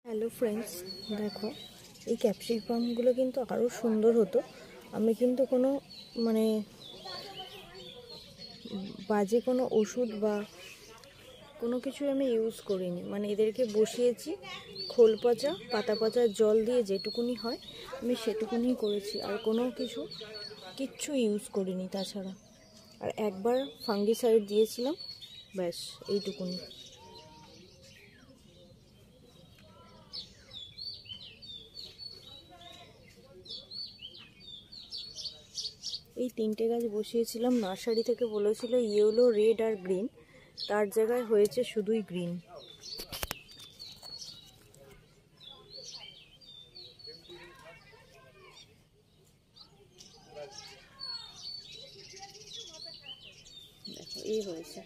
Hello friends, দেখো এই ক্যাপসিকামগুলো কিন্তু আরও সুন্দর হতো। আমি কিন্তু কোনো মানে বাজে কোনো ওষুধ বা কোনো কিছুই আমি ইউজ করিনি। মানে এদেরকে বসিয়েছি, খোল পচা পাতা পচা জল দিয়ে যেটুকুনি হয় আমি সেটুকুনি করেছি, আর কোনো কিচ্ছু ইউজ করিনি তাছাড়া। আর একবার ফাঙ্গিসাইড দিয়েছিলাম, ব্যাস এইটুকুনি। এই 3টে গাছ বসিয়েছিলাম, নার্সারি থেকে বলেছিল ইয়েলো, রেড আর গ্রিন, তার জায়গায় হয়েছে শুধুই গ্রিন। দেখো এই হয়েছে।